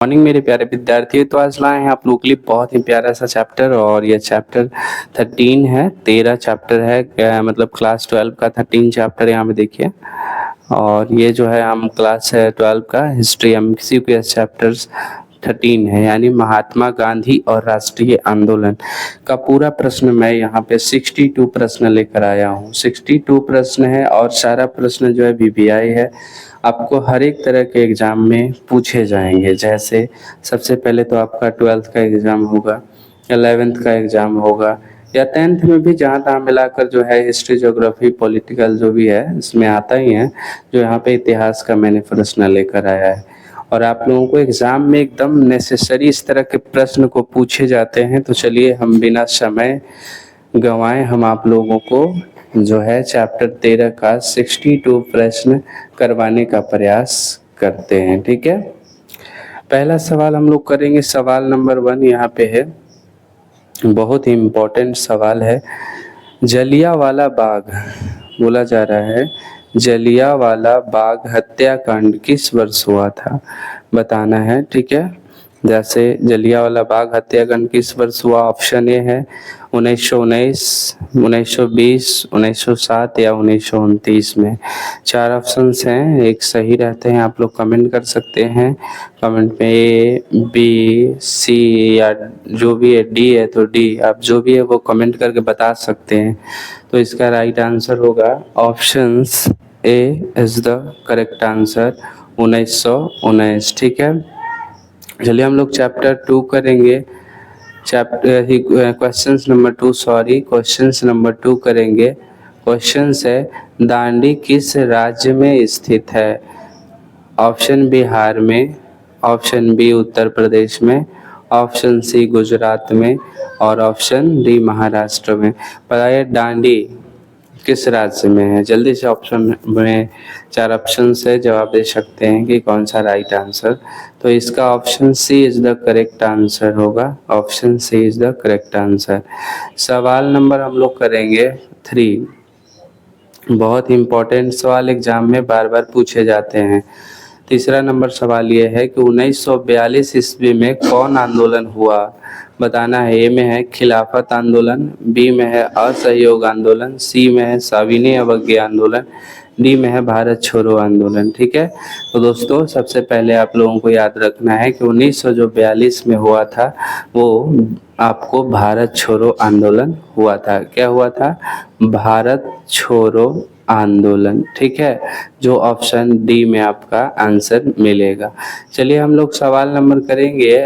Morning मेरे प्यारे विद्यार्थियों। तो आज लाए हैं आप लोगों के लिए बहुत ही प्यारा सा चैप्टर, और ये चैप्टर 13 है। 13 चैप्टर है, मतलब क्लास 12 का 13 चैप्टर यहाँ पे देखिए। और ये जो है हम क्लास 12 का हिस्ट्री MCQ चैप्टर्स 13 है, यानी महात्मा गांधी और राष्ट्रीय आंदोलन का पूरा प्रश्न मैं यहाँ पे 62 प्रश्न लेकर आया हूँ। 62 प्रश्न है और सारा प्रश्न जो है VVI है। आपको हर एक तरह के एग्जाम में पूछे जाएंगे। जैसे सबसे पहले तो आपका 12th का एग्जाम होगा, 11th का एग्जाम होगा, या 10th में भी जहाँ तहाँ मिलाकर जो है हिस्ट्री, ज्योग्राफी, पॉलिटिकल जो भी है इसमें आता ही है। जो यहाँ पे इतिहास का मैंने प्रश्न लेकर आया है, और आप लोगों को एग्जाम में एकदम नेसेसरी इस तरह के प्रश्न को पूछे जाते हैं। तो चलिए हम बिना समय गंवाए हम आप लोगों को जो है चैप्टर 13 का 62 प्रश्न करवाने का प्रयास करते हैं। ठीक है, पहला सवाल हम लोग करेंगे। सवाल नंबर 1 यहाँ पे है, बहुत ही इम्पोर्टेंट सवाल है। जलियांवाला बाग बोला जा रहा है, जलियांवाला बाग हत्याकांड किस वर्ष हुआ था, बताना है। ठीक है, जैसे जलियांवाला बाग हत्याकांड किस वर्ष हुआ। ऑप्शन ए है 1919, 1920, 1907 या 1929 में। 4 ऑप्शंस हैं, एक सही रहते हैं। आप लोग कमेंट कर सकते हैं, कमेंट में ए, बी, सी या जो भी है, डी है तो डी, आप जो भी है वो कमेंट करके बता सकते हैं। तो इसका राइट आंसर होगा options A is the correct answer, 1919। ठीक है, चलिए हम लोग चैप्टर 2 करेंगे। क्वेश्चंस नंबर 2, क्वेश्चंस नंबर 2 करेंगे। क्वेश्चंस है, दांडी किस राज्य में स्थित है। ऑप्शन बिहार में, ऑप्शन बी उत्तर प्रदेश में, ऑप्शन सी गुजरात में, और ऑप्शन डी महाराष्ट्र में। बताइए दांडी किस राज्य में है। जल्दी से ऑप्शन में 4 ऑप्शन से जवाब दे सकते हैं कि कौन सा राइट आंसर। तो इसका option C is the correct answer होगा, option C is the correct answer. सवाल नंबर हम लोग करेंगे 3, बहुत इम्पोर्टेंट सवाल एग्जाम में बार बार पूछे जाते हैं। तीसरा नंबर सवाल ये है कि 1942 ईस्वी में कौन आंदोलन हुआ, बताना है। ए में है खिलाफत आंदोलन, बी में है असहयोग आंदोलन, सी में है सविनय अवज्ञा आंदोलन, डी में है भारत छोड़ो आंदोलन। ठीक है, तो दोस्तों सबसे पहले आप लोगों को याद रखना है कि 1942 में हुआ था वो आपको भारत छोड़ो आंदोलन हुआ था। क्या हुआ था, भारत छोड़ो आंदोलन। ठीक है, जो ऑप्शन डी में आपका आंसर मिलेगा। चलिए हम लोग सवाल नंबर करेंगे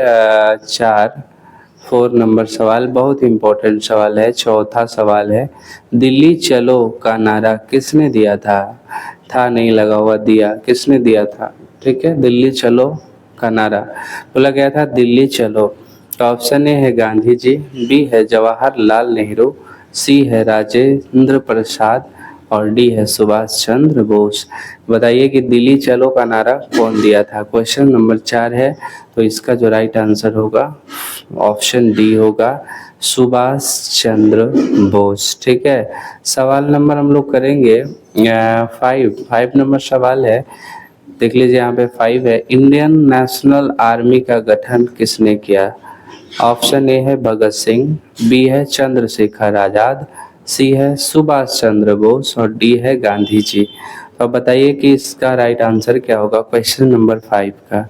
4 नंबर सवाल, बहुत इम्पोर्टेंट सवाल है। चौथा सवाल है, दिल्ली चलो का नारा किसने दिया था नहीं लगा हुआ, दिया किसने दिया था। ठीक है, दिल्ली चलो का नारा बोला गया था दिल्ली चलो। तो ऑप्शन ए है गांधी जी, बी है जवाहरलाल नेहरू, सी है राजेंद्र प्रसाद, और डी है सुभाष चंद्र बोस। बताइए कि दिल्ली चलो का नारा कौन दिया था। क्वेश्चन नंबर 4 है, तो इसका जो राइट आंसर होगा ऑप्शन डी होगा, सुभाष चंद्र बोस। ठीक है, सवाल नंबर हम लोग करेंगे 5 नंबर सवाल है, देख लीजिए यहाँ पे 5 है। इंडियन नेशनल आर्मी का गठन किसने किया। ऑप्शन ए है भगत सिंह, बी है चंद्रशेखर आजाद, सी है सुभाष चंद्र बोस, और डी है गांधी जी। तो बताइए कि इसका राइट आंसर क्या होगा क्वेश्चन नंबर 5 का।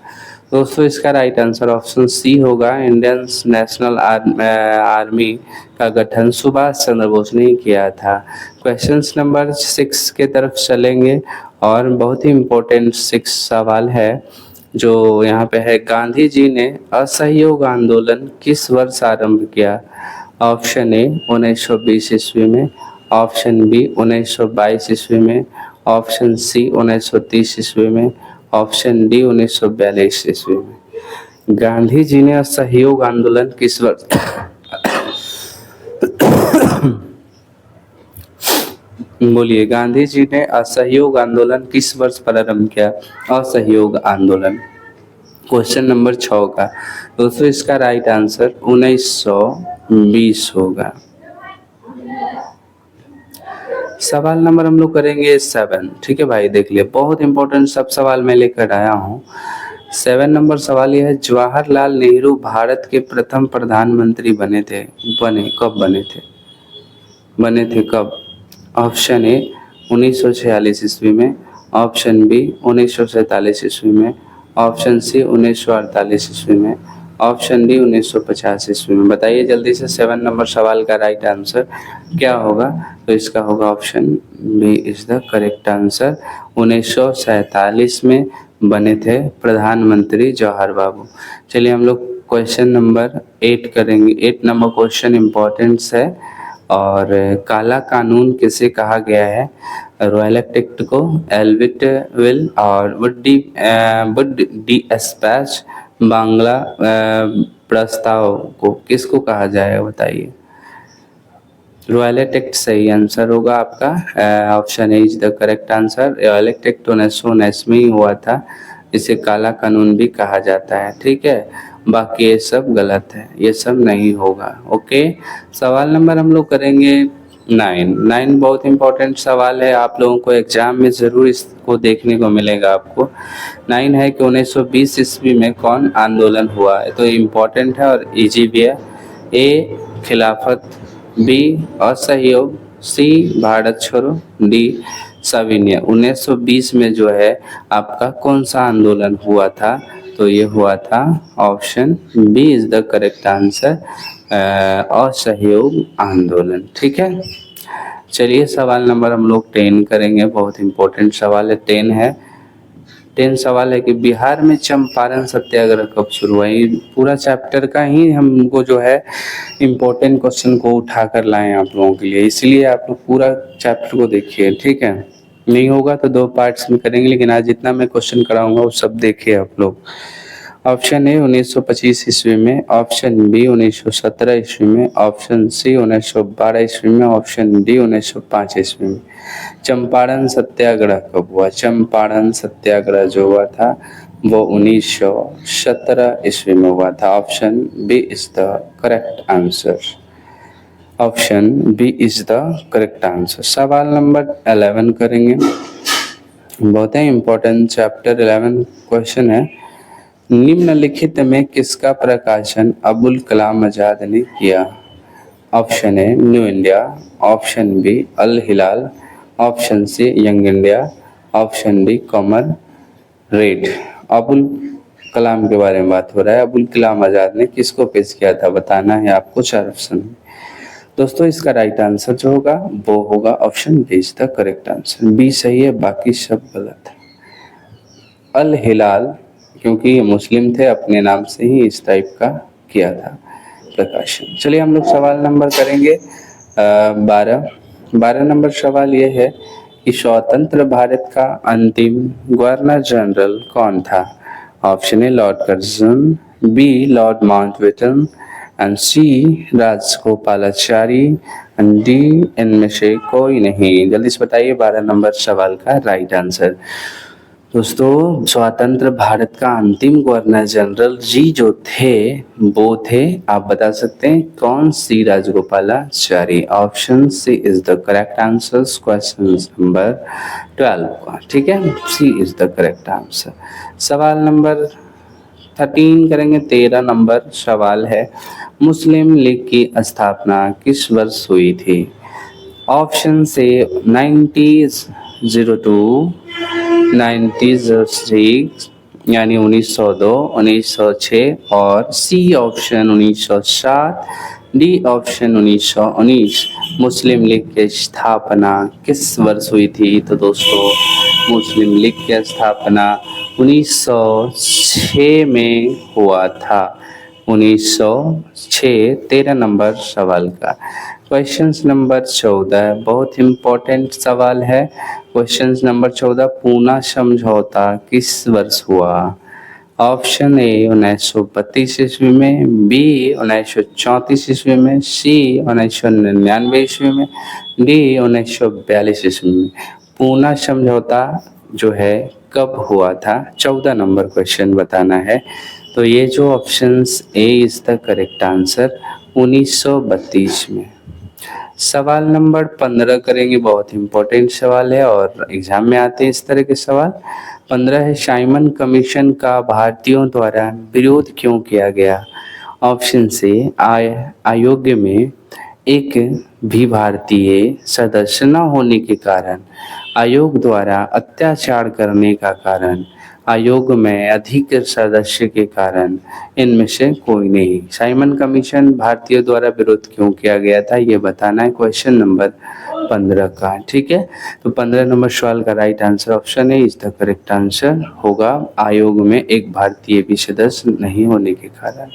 दोस्तों इसका राइट आंसर ऑप्शन सी होगा, इंडियन नेशनल आर्मी का गठन सुभाष चंद्र बोस ने किया था। क्वेश्चन नंबर 6 के तरफ चलेंगे, और बहुत ही इम्पोर्टेंट 6 सवाल है जो यहाँ पे है। गांधी जी ने असहयोग आंदोलन किस वर्ष आरंभ किया। ऑप्शन ए 1920 ईस्वी में, ऑप्शन बी 1922 ईस्वी में, ऑप्शन सी 1930 ईस्वी में, ऑप्शन डी 1942 ईस्वी में। गांधी जी ने असहयोग आंदोलन किस वर्ष बोलिए, गांधी जी ने असहयोग आंदोलन किस वर्ष प्रारंभ किया। असहयोग आंदोलन क्वेश्चन नंबर 6 का। दोस्तों इसका राइट आंसर 1920 होगा। सवाल नंबर हम लोग करेंगे 7। ठीक है भाई, देख लिए बहुत इंपॉर्टेंट सब सवाल मैं लेकर आया हूँ। 7 नंबर सवाल यह है, जवाहरलाल नेहरू भारत के प्रथम प्रधानमंत्री बने कब? ऑप्शन ए 1946 ईस्वी में, ऑप्शन बी 1947 ईस्वी में, ऑप्शन सी 1948 ईस्वी में, ऑप्शन डी 1950 ईस्वी में। बताइए जल्दी से 7 नंबर सवाल का राइट आंसर क्या होगा? तो इसका होगा option B is the correct answer. 1947 में बने थे प्रधानमंत्री जवाहर बाबू। चलिए हम लोग क्वेश्चन नंबर 8 करेंगे। 8 नंबर क्वेश्चन इम्पोर्टेंस है। और काला कानून किसे कहा गया है? रॉयल एक्ट को, एल्विट विल और वुड डी एस्पैच बांग्ला प्रस्ताव को किसको कहा जाएगा? बताइए। रॉयल एक्ट सही आंसर होगा आपका। Option A is the correct answer. Royal act 1919 में ही हुआ था। इसे काला कानून भी कहा जाता है। ठीक है, बाकी ये सब गलत है, ये सब नहीं होगा। ओके, सवाल नंबर हम लोग करेंगे 9 बहुत इंपॉर्टेंट सवाल है, आप लोगों को एग्जाम में ज़रूर इसको देखने को मिलेगा आपको। 9 है कि 1920 ईस्वी में कौन आंदोलन हुआ है? तो इम्पोर्टेंट है और इजी भी है। ए खिलाफत, बी असहयोग, सी भारत छोड़ो, डी सविनय। 1920 में जो है आपका कौन सा आंदोलन हुआ था? तो ये हुआ था option B is the correct answer, असहयोग आंदोलन। ठीक है, चलिए सवाल नंबर हम लोग 10 करेंगे। बहुत इंपॉर्टेंट सवाल है, 10 है। 10 सवाल है कि बिहार में चंपारण सत्याग्रह कब शुरू हुआ? ये पूरा चैप्टर का ही हमको जो है इम्पोर्टेंट क्वेश्चन को उठा कर लाए आप लोगों के लिए, इसलिए आप लोग पूरा चैप्टर को देखिए। ठीक है, नहीं होगा तो 2 पार्ट्स में करेंगे, लेकिन आज जितना मैं क्वेश्चन कराऊंगा वो सब देखिए आप लोग। ऑप्शन ए 1925 ईस्वी में, ऑप्शन बी 1917 ईस्वी में, ऑप्शन सी 1912 ईस्वी में, ऑप्शन डी 1905 ईस्वी में। चंपारण सत्याग्रह कब हुआ? चंपारण सत्याग्रह जो हुआ था वो 1917 ईस्वी में हुआ था। Option B is the correct answer. Option B is the correct answer. सवाल नंबर 11 करेंगे। बहुत ही इम्पोर्टेंट चैप्टर 11 क्वेश्चन है। निम्नलिखित में किसका प्रकाशन अबुल कलाम आजाद ने किया? Option A New India, option B Al Hilal, option C Young India, option D common red. Abul Kalam के बारे में बात हो रहा है। अबुल कलाम आजाद ने किसको पेश किया था? बताना है आपको 4 ऑप्शन में। दोस्तों इसका राइट आंसर जो होगा वो होगा option B is the correct answer. B सही है, बाकी सब गलत है। अल हिलाल क्योंकि ये मुस्लिम थे, अपने नाम से ही इस टाइप का किया था प्रकाशन। चलिए हम लोग सवाल नंबर करेंगे 12 नंबर सवाल ये है कि स्वतंत्र भारत का अंतिम गवर्नर जनरल कौन था? Option A Lord Curzon, B Lord Mountbatten and C Rajagopalachari and D इनमें से कोई नहीं। जल्दी से बताइए 12 नंबर सवाल का राइट आंसर। दोस्तों स्वतंत्र भारत का अंतिम गवर्नर जनरल जी जो थे वो थे, आप बता सकते हैं कौन? C Rajagopalachari. Option C is the correct answer question number 12। ठीक है, C is the correct answer. सवाल नंबर 13 करेंगे। 13 नंबर सवाल है, मुस्लिम लीग की स्थापना किस वर्ष हुई थी? ऑप्शन से 1902, 1906 यानी 1902, 1906 और सी ऑप्शन 1907, डी ऑप्शन 1919। मुस्लिम लीग की स्थापना किस वर्ष हुई थी? तो दोस्तों मुस्लिम लीग की स्थापना 1906 में हुआ था। 1906। 13 नंबर सवाल का क्वेश्चन नंबर 14 बहुत इम्पोर्टेंट सवाल है। क्वेश्चन नंबर 14, पूना समझौता किस वर्ष हुआ? ऑप्शन ए 1932 ईस्वी में, बी 1934 ईस्वी में, सी 1999 ईस्वी में, डी 1942 ईस्वी में। पूना समझौता जो है कब हुआ था? 14 नंबर क्वेश्चन बताना है। तो ये जो options A is the correct answer 1932 में। सवाल नंबर 15 करेंगे, बहुत इंपॉर्टेंट सवाल है और एग्जाम में आते हैं इस तरह के सवाल। 15 है, साइमन कमीशन का भारतीयों द्वारा विरोध क्यों किया गया? ऑप्शन से आयोग में एक भी भारतीय सदस्य न होने के कारण, आयोग द्वारा अत्याचार करने का कारण, आयोग में अधिक सदस्य के कारण, इनमें से कोई नहीं। साइमन कमीशन भारतीयों द्वारा विरोध क्यों किया गया था, ये बताना है क्वेश्चन नंबर 15 का। ठीक है, तो 15 नंबर सवाल का राइट आंसर ऑप्शन है इज द करेक्ट आंसर होगा, आयोग में एक भारतीय भी सदस्य नहीं होने के कारण।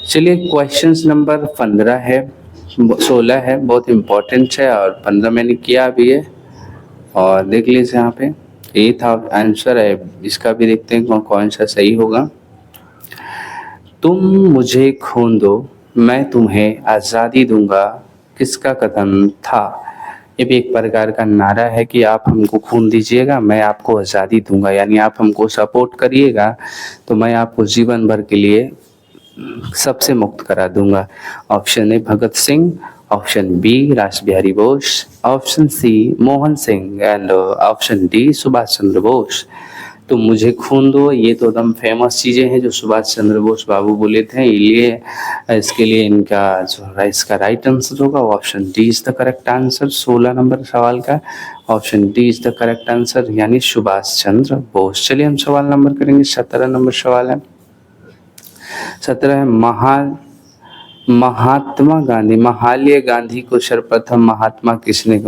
चलिए क्वेश्चन नंबर 15 है, 16 है, बहुत इम्पोर्टेंट है और 15 मैंने किया भी है और देख लीजिए यहाँ पे ये था आंसर है इसका भी, देखते हैं कौन सा सही होगा। तुम मुझे खून दो मैं तुम्हें आज़ादी दूंगा, किसका कथन था? ये भी एक प्रकार का नारा है कि आप हमको खून दीजिएगा मैं आपको आज़ादी दूंगा, यानी आप हमको सपोर्ट करिएगा तो मैं आपको जीवन भर के लिए सबसे मुक्त करा दूंगा। Option A Bhagat Singh, option B Ras Behari Bose, option C Mohan Singh and option D Subhash Chandra Bose. तो मुझे खून दो, ये तो एकदम फेमस चीज़ें हैं जो सुभाष चंद्र बोस बाबू बोले थे, इसलिए इसके लिए इनका जो है इसका राइट आंसर होगा option D is the correct answer. 16 number सवाल का option D is the correct answer यानी सुभाष चंद्र बोस। चलिए हम सवाल नंबर करेंगे 17 नंबर सवाल है। 17 है, महात्मा गांधी, महात्मा गांधी को सर्वप्रथम महात्मा किसने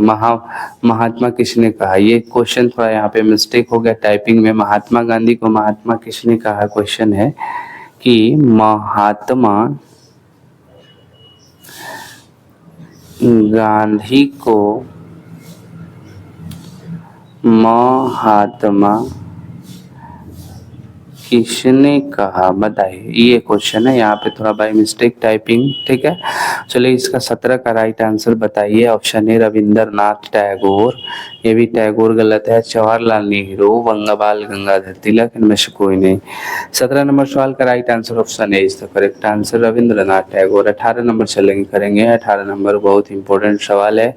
कहा? ये क्वेश्चन थोड़ा यहाँ पे मिस्टेक हो गया टाइपिंग में, महात्मा गांधी को महात्मा किसने कहा क्वेश्चन है कि महात्मा गांधी को महात्मा किसने कहा, बताइए। ये क्वेश्चन है यहाँ पे थोड़ा बाय मिस्टेक टाइपिंग, ठीक है। चलिए इसका 17 का राइट आंसर बताइए। ऑप्शन ए रविंद्रनाथ टैगोर, ये भी टैगोर गलत है। जवाहरलाल नेहरू, बाल गंगाधर तिलक, इनमें से कोई नहीं। 17 नंबर सवाल का right answer option A is the correct answer Rabindranath Tagore. 18 number करेंगे। 18 नंबर बहुत इंपॉर्टेंट सवाल है।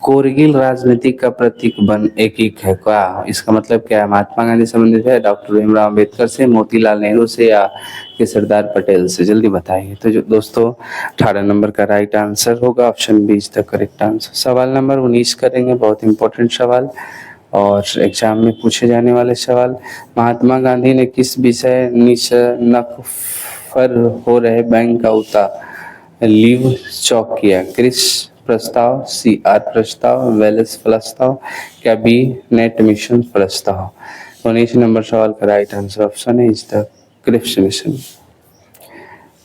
कोरगिल राजनीति का प्रतीक वन एक है क्या? इसका मतलब क्या है? महात्मा गांधी संबंधित है, डॉक्टर भीमराव अम्बेडकर से, मोतीलाल नेहरू से या कि सरदार पटेल से? जल्दी बताइए। तो जो दोस्तों 18 नंबर का राइट आंसर होगा option B is the correct answer. सवाल नंबर 19 करेंगे, बहुत इंपॉर्टेंट सवाल और एग्जाम में पूछे जाने वाले सवाल। महात्मा गांधी ने किस विषय निशनकफर हो रहे बैंक का लीव चौक किया? कृषि प्रस्ताव, CR प्रस्ताव, वेल्स प्रस्ताव, कैबिनेट मिशन प्रस्ताव। 19 नंबर सवाल का राइट आंसर ऑप्शन है इज द क्रिप्स मिशन।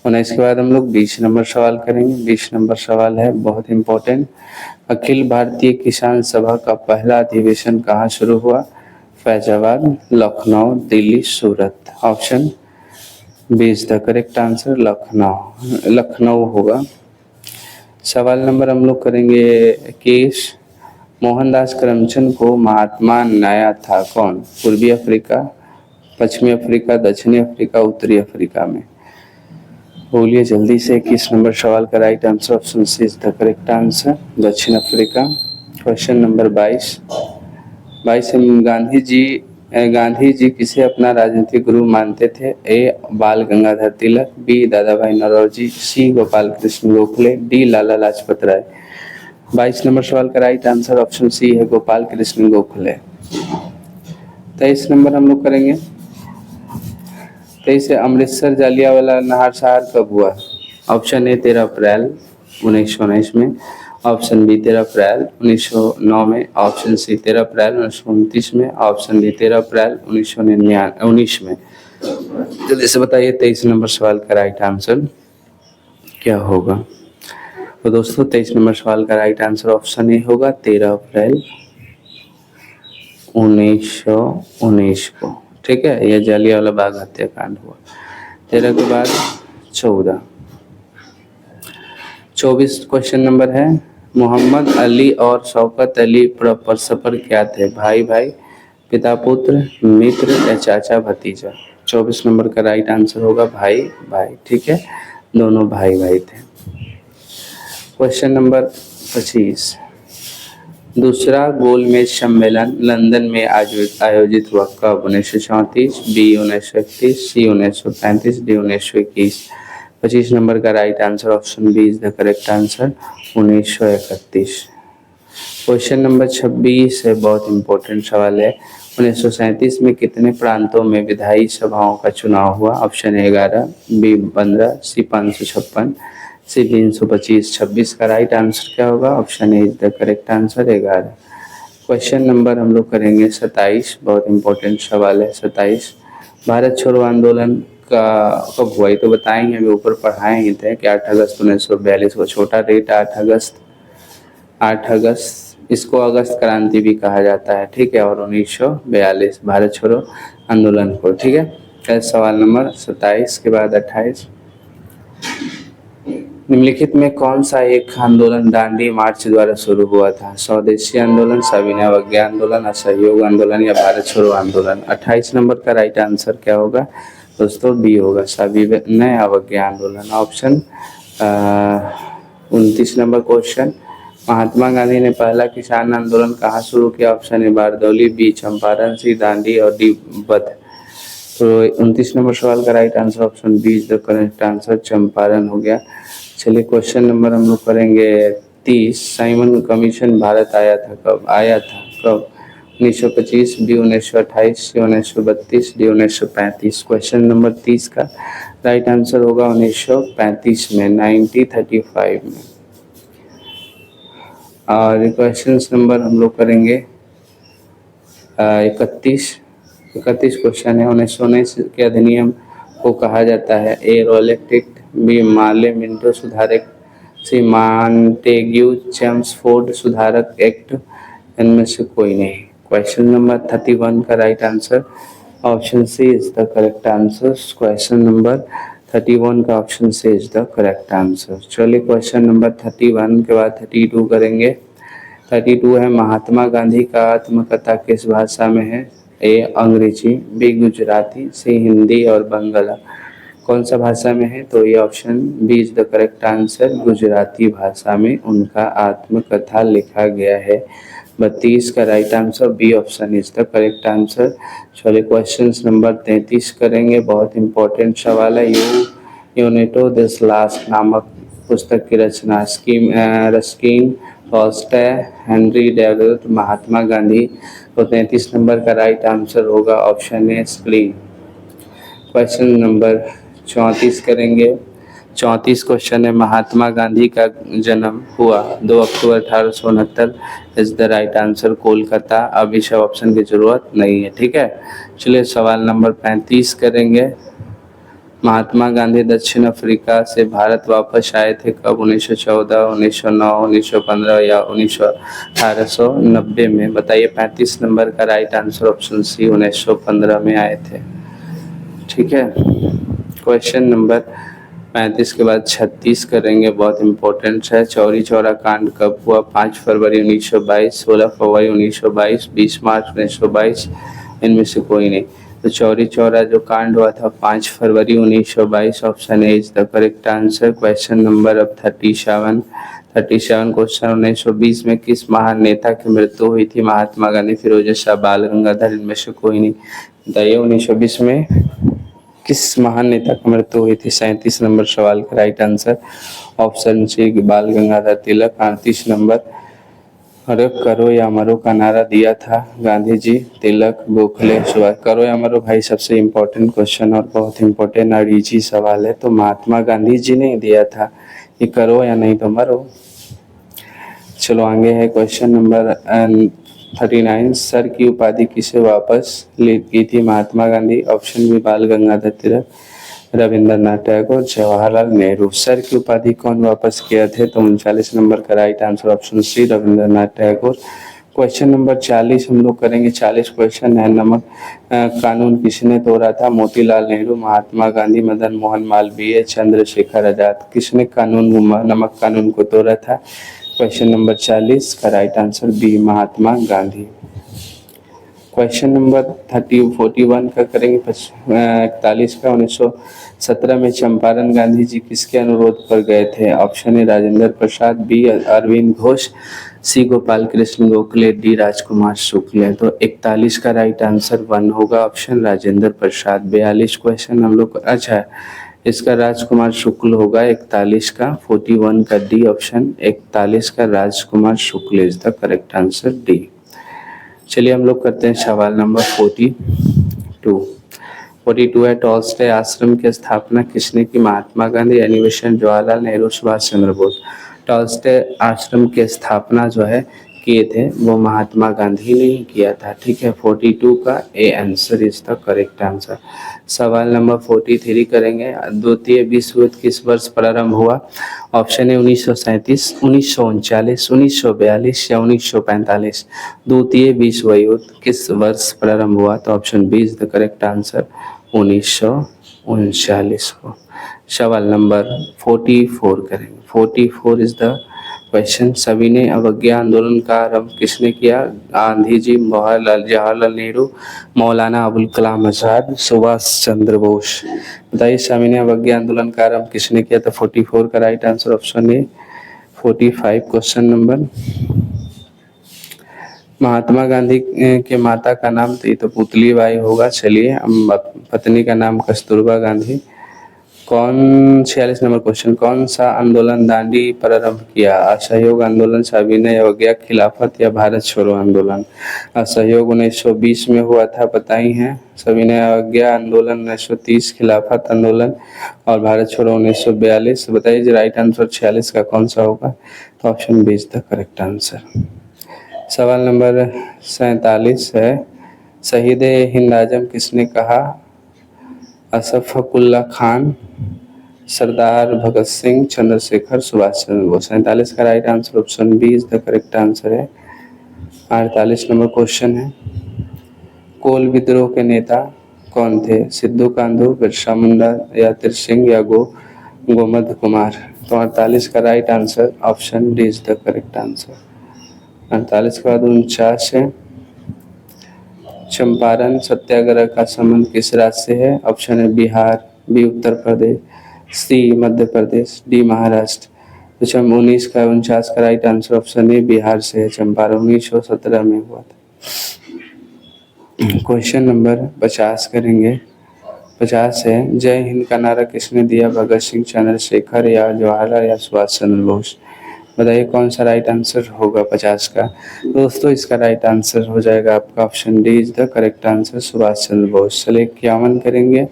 19 के बाद हम लोग 20 नंबर सवाल करेंगे। 20 नंबर सवाल है बहुत इंपॉर्टेंट। अखिल भारतीय किसान सभा का पहला अधिवेशन कहाँ शुरू हुआ? Faizabad, Lucknow, Delhi, Surat. Option B is the correct answer Lucknow होगा। सवाल नंबर हम लोग करेंगे 21। मोहनदास करमचंद को महात्मा बनाया था कौन? पूर्वी अफ्रीका, पश्चिमी अफ्रीका, दक्षिणी अफ्रीका, उत्तरी अफ्रीका में? बोलिए जल्दी से। 21 नंबर सवाल का right answer option C is the correct answer दक्षिण Africa. Question number 22। Gandhi ji किसे अपना राजनीतिक गुरु मानते थे? ए बाल गंगाधर तिलक, बी दादा भाई नौरोजी, सी गोपाल कृष्ण गोखले, डी लाला लाजपत राय। 22 नंबर सवाल का राइट आंसर ऑप्शन सी है गोपाल कृष्ण गोखले। 23 नंबर हम लोग करेंगे। 23 अमृतसर जालियांवाला नरसंहार कब हुआ? ऑप्शन ए 13 अप्रैल 1919 में, ऑप्शन बी 13 अप्रैल 1909 में, ऑप्शन सी 13 अप्रैल 1929 में, ऑप्शन डी 13 अप्रैल 1919 में। जल्दी से बताइए 23 नंबर सवाल का राइट आंसर क्या होगा? तो दोस्तों 23 नंबर सवाल का राइट आंसर ऑप्शन ए होगा 13 अप्रैल 1919 को, ठीक है। यह जालियांवाला बाग हत्याकांड हुआ। 13 के बाद 14। 24 क्वेश्चन नंबर है। मोहम्मद अली और शौकत अली परस्पर क्या थे? भाई भाई, पिता पुत्र, मित्र या चाचा भतीजा? 24 नंबर का राइट आंसर होगा भाई भाई, ठीक है, दोनों भाई भाई थे। क्वेश्चन नंबर 25, दूसरा गोलमेज सम्मेलन लंदन में आयोजित हुआ कब? 1934, बी 1931, सी 1935, डी 1921। 25 नंबर का right answer option B is the correct answer, 1931। Question number 26 है, बहुत इंपॉर्टेंट सवाल है। 1937 में कितने प्रांतों में विधायी सभाओं का चुनाव हुआ? ऑप्शन ए 11, बी 15, सी 556, सी 325। 26 का राइट आंसर क्या होगा? Option A is the correct answer, 11। Question number हम लोग करेंगे 27, बहुत इंपॉर्टेंट सवाल है 27। भारत छोड़ो आंदोलन का कब हुआ? ये तो बताएंगे, अभी ऊपर पढ़ाए ही थे कि 8 अगस्त 1942 को। छोटा डेट 8 अगस्त, इसको अगस्त क्रांति भी कहा जाता है, ठीक है। और 1942 भारत छोड़ो आंदोलन को, ठीक है। सवाल नंबर 27 के बाद 28, निम्नलिखित में कौन सा एक आंदोलन दांडी मार्च द्वारा शुरू हुआ था? स्वदेशी आंदोलन, सविनय अवज्ञा आंदोलन, असहयोग आंदोलन या भारत छोड़ो आंदोलन? 28 नंबर का राइट आंसर क्या होगा दोस्तों? बी होगा, सविनय अवज्ञा आंदोलन। Option 29 number question, Mahatma Gandhi ने पहला किसान आंदोलन कहाँ शुरू किया? Option A Bardoli, B Champaran, C Dandi और डी बध। तो 29 नंबर सवाल का right answer option B is the correct answer, Champaran हो गया। चलिए क्वेश्चन नंबर हम लोग करेंगे 30, साइमन कमीशन भारत आया था कब? 1925, बी 1928, सी 1932, डी 1935। क्वेश्चन नंबर 30 का राइट आंसर होगा 1935 में, 1935 में। और क्वेश्चन नंबर हम लोग करेंगे 31 क्वेश्चन है। 1919 के अधिनियम को कहा जाता है? A royal act, B Morley Minto सुधारक, सी मॉन्टेग्यू चेम्सफोर्ड सुधारक एक्ट, इनमें से कोई नहीं। क्वेश्चन नंबर 31 का right answer option C is the correct answer. Question number 31 का option C is the correct answer. चलिए क्वेश्चन नंबर 31 के बाद 32 करेंगे। 32 है, महात्मा गांधी का आत्मकथा किस भाषा में है? ए अंग्रेजी, बी गुजराती, सी हिंदी और बंगला। कौन सा भाषा में है? तो ये option B is the correct answer, Gujarati भाषा में उनका आत्मकथा लिखा गया है। 32 का right answer B option is the correct answer. चलिए क्वेश्चन नंबर 33 करेंगे, बहुत इंपॉर्टेंट सवाल है। यूनेटो दिस लास्ट नामक पुस्तक की रचना Ruskin, Tolstoy, Henry David, Mahatma Gandhi. तो 33 नंबर का राइट आंसर होगा option A screen. Question number 34 करेंगे। 34 क्वेश्चन है, महात्मा गांधी का जन्म हुआ 2 अक्टूबर 1869 is the right answer, Kolkata. अब इस ऑप्शन की जरूरत नहीं है, ठीक है। चलिए सवाल नंबर 35 करेंगे। महात्मा गांधी दक्षिण अफ्रीका से भारत वापस आए थे कब? 1914, 1909, 1915 या 1890 में? बताइए। 35 नंबर का राइट आंसर ऑप्शन सी, 1915 में आए थे, ठीक है। क्वेश्चन नंबर 35 के बाद 36 करेंगे, बहुत इंपॉर्टेंट है। चौरी चौरा कांड कब हुआ? 5 फरवरी 1922, 16 फरवरी 1922, 20 मार्च 1922, इनमें से कोई नहीं। तो चौरी चौरा जो कांड हुआ था 5 फरवरी 1922, option A is the correct answer. Question number अब 37 क्वेश्चन, 1920 में किस महान नेता की मृत्यु हुई थी? महात्मा गांधी, फिरोज शाह, बाल गंगाधर, इनमें से कोई नहीं। बताइए 1920 में किस महान नेता की मृत्यु हुई थी? 37 नंबर सवाल का राइट आंसर ऑप्शन सी, बाल गंगाधर तिलक। 38 नंबर, अरे करो या मरो का नारा दिया था गांधी जी, तिलक, गोखले, सुभाष। करो या मरो भाई सबसे इम्पोर्टेंट क्वेश्चन और बहुत इम्पोर्टेंट और इजी सवाल है। तो महात्मा गांधी जी ने दिया था, ये करो या नहीं तो मरो। चलो आगे है क्वेश्चन नंबर 39, सर की उपाधि किसे वापस की थी महात्मा गांधी? ऑप्शन बी बाल गंगाधर तिलक, रविंद्रनाथ टैगोर, जवाहरलाल नेहरू। सर की उपाधि कौन वापस किए थे? तो 39 नंबर का right answer option C, Rabindranath Tagore. Question number 40 हम लोग करेंगे। 40 क्वेश्चन है, नमक कानून किसने तोड़ा था? मोतीलाल नेहरू, महात्मा गांधी, मदन मोहन मालवीय, चंद्रशेखर आजाद। किसने नमक कानून को तोड़ा था? क्वेश्चन नंबर 40 का right answer B, Mahatma Gandhi. Question number 41 का करेंगे 41 का। 1917 में चंपारण गांधी जी किसके अनुरोध पर गए थे? Option A Rajendra Prasad, B Aurobindo Ghosh, C Gopal Krishna Gokhale, D Rajkumar Shukla. तो 41 का राइट आंसर 1 होगा, ऑप्शन राजेंद्र प्रसाद। 42 क्वेश्चन हम लोग, अच्छा इसका राजकुमार शुक्ल होगा 41 का। 41 का डी ऑप्शन, 41 का Rajkumar Shukla is the correct answer, D. चलिए हम लोग करते हैं सवाल नंबर 42 है। टॉल्स्टॉय आश्रम की स्थापना किसने की? महात्मा गांधी, एनिवेशन, जवाहरलाल नेहरू, सुभाष चंद्र बोस। टॉल्स्टॉय आश्रम की स्थापना जो है किए थे वो महात्मा गांधी ने ही किया था, ठीक है। 42 का A answer is the correct answer. सवाल नंबर 43 करेंगे। द्वितीय विश्व युद्ध किस वर्ष प्रारंभ हुआ? ऑप्शन है 1937, 1939, 1942 या 1945। द्वितीय विश्व युद्ध किस वर्ष प्रारंभ हुआ? तो option B is the correct answer, 1939 को। सवाल नंबर 44 करेंगे। 44 इज द क्वेश्चन। सविनय अवज्ञा आंदोलन का आरंभ किसने किया? गांधी जी, जवाहरलाल नेहरू, मौलाना अबुल कलाम आजाद, सुभाष चंद्र बोस। बताइए सविनय अवज्ञा आंदोलन का आरंभ किसने किया? तो 44 का right answer option A. 45 question number. Mahatma Gandhi के माता का नाम तो पुतली बाई होगा। चलिए, पत्नी का नाम कस्तूरबा गांधी। 46 number question. कौन सा आंदोलन दांडी प्रारंभ किया? असहयोग आंदोलन, सविनय अवज्ञा, खिलाफत या भारत छोड़ो आंदोलन। असहयोग 1920 में हुआ था, बताई हैं। सविनय अवज्ञा आंदोलन 1930, खिलाफत आंदोलन और भारत छोड़ो 1942। बताइए राइट आंसर 46 का कौन सा होगा? तो option B is the correct answer. सवाल नंबर 47 है। शहीद हिंद आजम किसने कहा? अशफाकुल्ला खान, सरदार भगत सिंह, चंद्रशेखर, सुभाष चंद्र बोस। 47 का right answer option B is the correct answer है। 48 नंबर क्वेश्चन है। कोल विद्रोह के नेता कौन थे? सिद्धू कान्हू, बिरसा मुंडा या सिंह या गोमद कुमार। तो 48 का right answer option D is the correct answer. 48 के बाद 49 है। चंपारण सत्याग्रह का संबंध किस राज्य से है? ऑप्शन है बिहार, बी उत्तर प्रदेश, सी मध्य प्रदेश, डी महाराष्ट्र। तो 19 का 49 का राइट आंसर ऑप्शन है बिहार से है। चंपारण 1917 में हुआ था। क्वेश्चन नंबर 50 करेंगे। 50 है। जय हिंद का नारा किसने दिया? भगत सिंह, चंद्रशेखर या जवाहरलाल या सुभाष चंद्र बोस। बताइए कौन सा राइट आंसर होगा 50 का? दोस्तों इसका राइट आंसर हो जाएगा आपका option D is the correct answer, Subhash Chandra Bose. चलिए 51 करेंगे।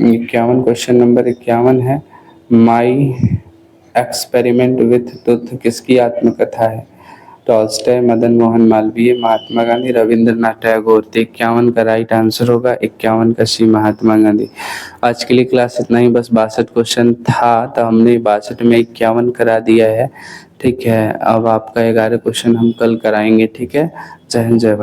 51 क्वेश्चन नंबर 51 है। माई एक्सपेरिमेंट विथ ट्रुथ किसकी आत्मकथा है? टॉल्स्टॉय, मदन मोहन मालवीय, महात्मा गांधी, रविंद्रनाथ टैगोर। तो 51 का राइट आंसर होगा 51 का सी, महात्मा गांधी। आज के लिए क्लास इतना ही, बस 62 क्वेश्चन था तो हमने 62 में 51 करा दिया है, ठीक है। अब आपका 11 क्वेश्चन हम कल कराएंगे, ठीक है। जय हिंद, जय भारत।